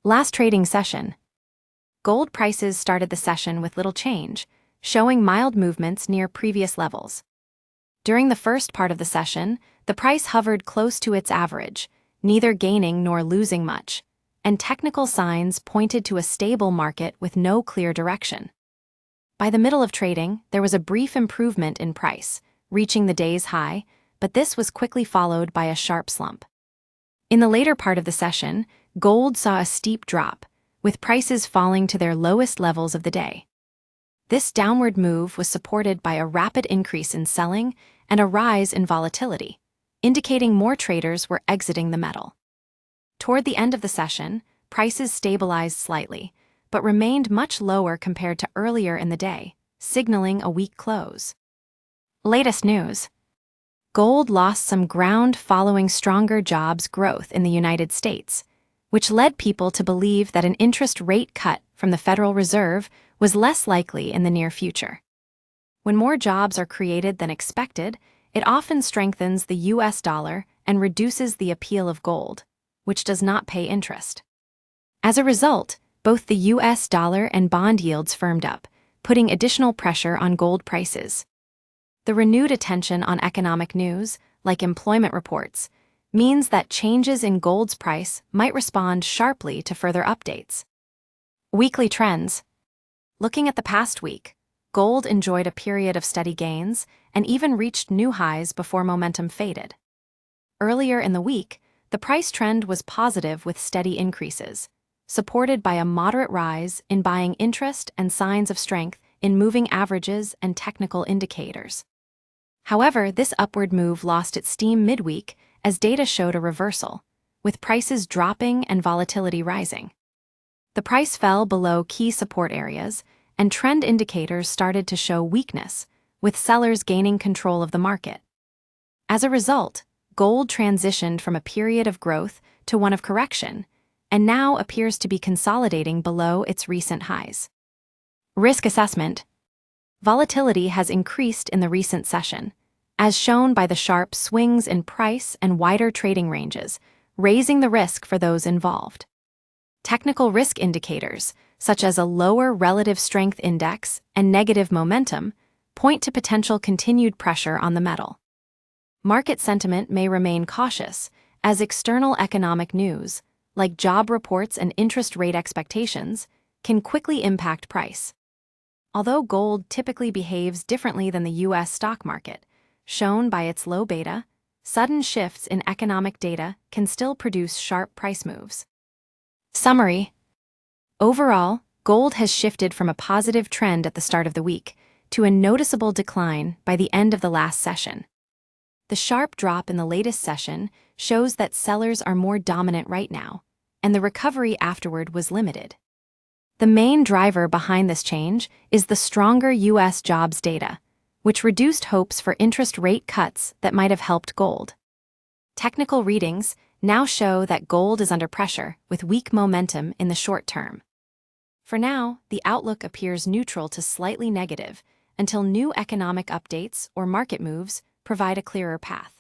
Last trading session. Gold prices started the session with little change, showing mild movements near previous levels. During the first part of the session, the price hovered close to its average, neither gaining nor losing much, and technical signs pointed to a stable market with no clear direction. By the middle of trading, there was a brief improvement in price, reaching the day's high, but this was quickly followed by a sharp slump. In the later part of the session, gold saw a steep drop, with prices falling to their lowest levels of the day. This downward move was supported by a rapid increase in selling and a rise in volatility, indicating more traders were exiting the metal. Toward the end of the session, prices stabilized slightly, but remained much lower compared to earlier in the day, signaling a weak close. Latest news. Gold lost some ground following stronger jobs growth in the United States, which led people to believe that an interest rate cut from the Federal Reserve was less likely in the near future. When more jobs are created than expected, it often strengthens the US dollar and reduces the appeal of gold, which does not pay interest. As a result, both the US dollar and bond yields firmed up, putting additional pressure on gold prices. The renewed attention on economic news, like employment reports, means that changes in gold's price might respond sharply to further updates. Weekly trends. Looking at the past week, gold enjoyed a period of steady gains and even reached new highs before momentum faded. Earlier in the week, the price trend was positive with steady increases, supported by a moderate rise in buying interest and signs of strength in moving averages and technical indicators. However, this upward move lost its steam midweek as data showed a reversal, with prices dropping and volatility rising. The price fell below key support areas, and trend indicators started to show weakness, with sellers gaining control of the market. As a result, gold transitioned from a period of growth to one of correction, and now appears to be consolidating below its recent highs. Risk assessment. Volatility has increased in the recent session, as shown by the sharp swings in price and wider trading ranges, raising the risk for those involved. Technical risk indicators, such as a lower relative strength index and negative momentum, point to potential continued pressure on the metal. Market sentiment may remain cautious, as external economic news, like job reports and interest rate expectations, can quickly impact price. Although gold typically behaves differently than the US stock market, shown by its low beta, sudden shifts in economic data can still produce sharp price moves. Summary. Overall, gold has shifted from a positive trend at the start of the week to a noticeable decline by the end of the last session. The sharp drop in the latest session shows that sellers are more dominant right now, and the recovery afterward was limited. The main driver behind this change is the stronger US jobs data, which reduced hopes for interest rate cuts that might have helped gold. Technical readings now show that gold is under pressure with weak momentum in the short term. For now, the outlook appears neutral to slightly negative until new economic updates or market moves provide a clearer path.